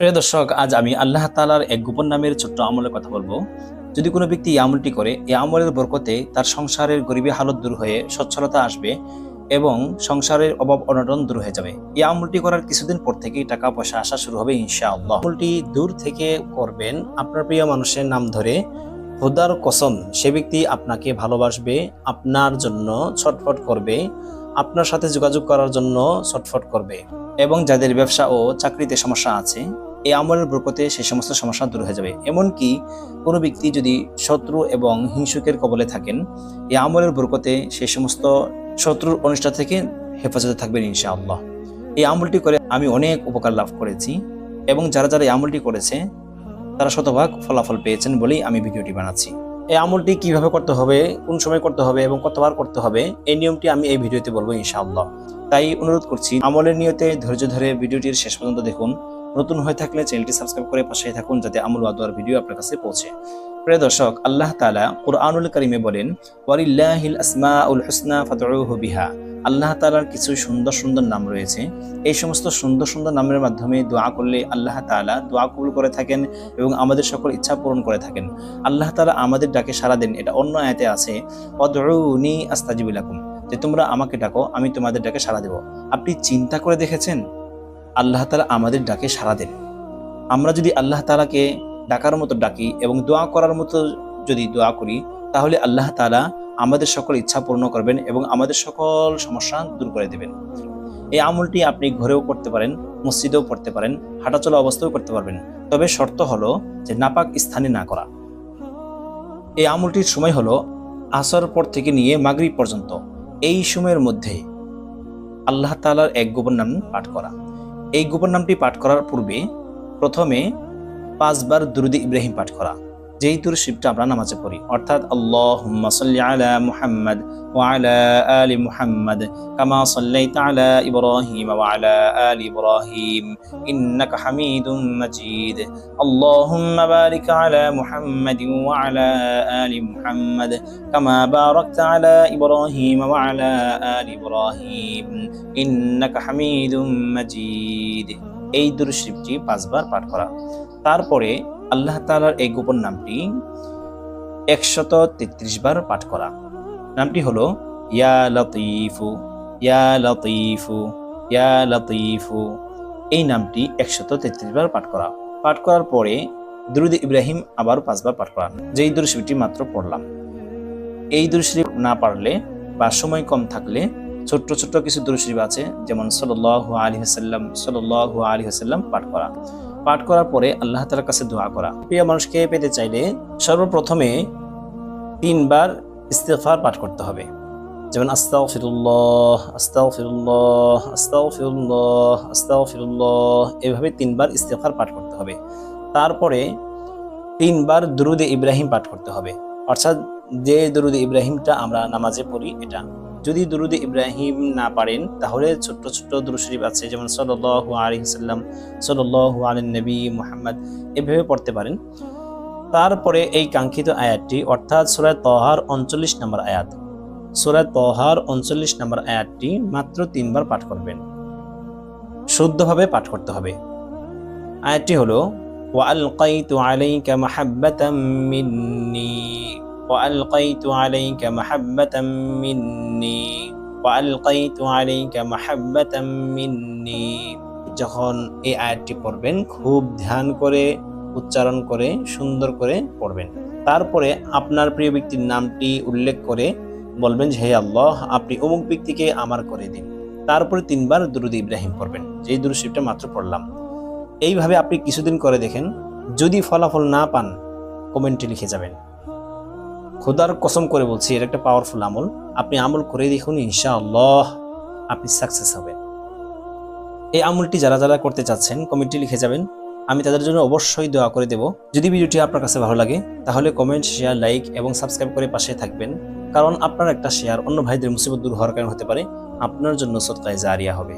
প্রিয় দর্শক, আজ আমি আল্লাহ তাআলার এক গোপন নামের ছোট্ট আমলের কথা বলবো। যদি কোনো ব্যক্তি এই আমলটি করে, এই আমলের বরকতে তার সংসারের গরিবী হালত দূর হয়ে সচ্ছলতা আসবে এবং সংসারের অভাব অনটন দূর হয়ে যাবে। এই আমলটি করার কিছুদিন পর থেকেই টাকা পয়সা আসা শুরু হবে ইনশাআল্লাহ। আমলটি দূর থেকে করবেন, আপনার প্রিয় মানুষের নাম ধরে। খোদার কসম, সে ব্যক্তি আপনাকে ভালোবাসবে, আপনার জন্য ছটফট করবে, আপনার সাথে যোগাযোগ করার জন্য ছটফট করবে। এবং যাদের ব্যবসা ও চাকরিতে সমস্যা আছে, এই আমলের বরকতে সেই সমস্ত সমস্যা দূর হয়ে যাবে। এমনকি কোনো ব্যক্তি যদি শত্রু এবং হিংসুকের কবলে থাকেন, এই আমলের বরকতে সেই সমস্ত শত্রুর অনিষ্ট থেকে হেফাজতে থাকবেন ইনশাআল্লাহ। এই আমলটি করে আমি অনেক উপকার লাভ করেছি এবং যারা যারা এই আমলটি করেছে তারা শতভাগ ফলাফল পেয়েছেন বলেই আমি ভিডিওটি বানাচ্ছি। এই আমলটি কিভাবে করতে হবে, কোন সময় করতে হবে এবং কতবার করতে হবে, এই নিয়মটি আমি এই ভিডিওতে বলবো ইনশাআল্লাহ। তাই অনুরোধ করছি, আমলের নিয়তে ধৈর্য ধরে ভিডিওটির শেষ পর্যন্ত দেখুন। নতুন হয়ে থাকলে চ্যানেলটি সাবস্ক্রাইব করে পাশে থাকুন যাতে আমল ওয়া দুআর ভিডিও আপনার কাছে পৌঁছে। প্রিয় দর্শক, আল্লাহ তাআলা কুরআনুল কারীমে বলেন, ওয়ালিল্লাহিল আসমাউল হুসনা ফাদউহু বিহা। আল্লাহ তাআলার কিছু সুন্দর সুন্দর নাম রয়েছে। এই সমস্ত সুন্দর সুন্দর নামের মাধ্যমে দোয়া করলে আল্লাহ তাআলা দোয়া কবুল করে থাকেন এবং আমাদের সকল ইচ্ছা পূরণ করে থাকেন। আল্লাহ তাআলা আমাদের ডাকে সাড়া দেন। এটা অন্য আয়াতে আছে, ওয়াদউনি আস্তাজিব লাকুম, যে তোমরা আমাকে ডাকো, আমি তোমাদের ডাকে সাড়া দেব। আপনি চিন্তা করে দেখেছেন, আল্লাহ তাআলা আমাদের ডাকে সাড়া দেন। আমরা যদি আল্লাহ তাআলাকে ডাকার মতো ডাকি এবং দোয়া করার মতো যদি দোয়া করি, তাহলে আল্লাহ তাআলা আমাদের সকল ইচ্ছা পূর্ণ করবেন এবং আমাদের সকল সমস্যা দূর করে দেবেন। এই আমলটি আপনি ঘরেও করতে পারেন, মসজিদেও পড়তে পারেন, হাঁটাচলা অবস্থাও করতে পারবেন। তবে শর্ত হলো যে নাপাক স্থানে না করা। এই আমলটির সময় হলো আসর পর থেকে নিয়ে মাগরিব পর্যন্ত। এই সময়ের মধ্যে আল্লাহ তাআলার এক গোপন নাম পাঠ করা। এই গোপন নামটি পাঠ করার পূর্বে প্রথমে 5 বার দুরুদ ইব্রাহিম পাঠ করা, যেই দুরূদ শরীফটা আমরা নামাজে পড়ি, অর্থাৎ আল্লাহুম্মা সাল্লি আলা মুহাম্মাদ ওয়া আলা আলি মুহাম্মাদ কামা সাল্লাইতা আলা ইব্রাহিম ওয়া আলা আলি ইব্রাহিম ইন্নাকা হামিদুম মাজিদ। আল্লাহুম্মা বারিক আলা মুহাম্মাদ ওয়া আলা আলি মুহাম্মাদ কামা বারাকতা আলা ইব্রাহিম ওয়া আলা আলি ইব্রাহিম ইন্নাকা হামিদুম মাজিদ। এই দুরূদ শরীফটি 5 বার পাঠ করা। তারপরে আল্লাহ তাআলার এই গোপন নামটি 133 বার পাঠ করা। নামটি হলো ইয়া লতীফু, ইয়া লতীফু, ইয়া লতীফু। এই নামটি 133 বার পাঠ করা। পাঠ করার পরে দুরুদ ইব্রাহিম আবার 5 বার পাঠ করা, যেই দুরূদ শরীফটি মাত্র পড়লাম। এই দুরূদ শরীফ না পারলে বা সময় কম থাকলে ছোট্ট ছোট্ট কিছু দুরূদ শরীফ আছে, যেমন সাল্লাল্লাহু আলাইহি ওয়াসাল্লাম, সাল্লাল্লাহু আলাইহি ওয়াসাল্লাম পাঠ করা। পাঠ করার পরে আল্লাহ তাআলার কাছে দোয়া করা। প্রিয় মানুষকে পেতে চাইলে সর্বপ্রথমে 3 বার ইস্তিগফার পাঠ করতে হবে, যেমন আস্তাগফিরুল্লাহ, আস্তাগফিরুল্লাহ, আস্তাগফিরুল্লাহ, আস্তাগফিরুল্লাহ, এভাবে 3 বার ইস্তিগফার পাঠ করতে হবে। তারপরে 3 বার দুরুদ ইব্রাহিম পাঠ করতে হবে, অর্থাৎ যে দুরুদ ইব্রাহিমটা আমরা নামাজে পড়ি এটা। যদি দুরুদ ইব্রাহিম না পারেন তাহলে ছোট্ট ছোট্ট দুরূদ শরীফ আছে, যেমন সাল্লাল্লাহু আলাইহি ওয়াসাল্লাম, সাল্লাল্লাহু আলান নবী মুহাম্মদ, এভাবে পড়তে পারেন। তারপরে এই কাঙ্ক্ষিত আয়াতটি, অর্থাৎ সূরা তাহার 39 নম্বর আয়াত, সূরা তাহার 39 নম্বর আয়াতটি মাত্র 3 বার পাঠ করবেন। শুদ্ধভাবে পাঠ করতে হবে। আয়াতটি হলো ওয়া আলকাইতু আলাইকা মাহাব্বাতাম মিন্নী, وألقيت عليك محبة مني وألقيت عليك محبة مني। যখন এই আয়াতটি পড়বেন খুব ধ্যান করে উচ্চারণ করে সুন্দর করে পড়বেন। তারপরে আপনার প্রিয় ব্যক্তির নামটি উল্লেখ করে বলবেন যে হে আল্লাহ, আপনি অমুক ব্যক্তিকে আমার করে দিন। তারপরে 3 বার দুরুদ ইব্রাহিম পড়বেন, যেই দুরূদ শরীফটা মাত্র পড়লাম। এইভাবে আপনি কিছুদিন করে দেখেন। যদি ফলাফল না পান কমেন্টে লিখে যাবেন। খোদার কসম করে বলছি, এটা একটা পাওয়ারফুল আমল। আপনি আমল করে দেখুন, ইনশাআল্লাহ আপনি সাকসেস হবেন। এই আমলটি যারা যারা করতে চাচ্ছেন কমেন্টে লিখে যাবেন, আমি তাদের জন্য অবশ্যই দোয়া করে দেব। যদি ভিডিওটি আপনার কাছে ভালো লাগে তাহলে কমেন্ট, শেয়ার, লাইক এবং সাবস্ক্রাইব করে পাশে থাকবেন, কারণ আপনার একটা শেয়ার অন্য ভাইদের মুসিবত দূর হওয়ার কারণ হতে পারে, আপনার জন্য সদকায়ে জারিয়া হবে।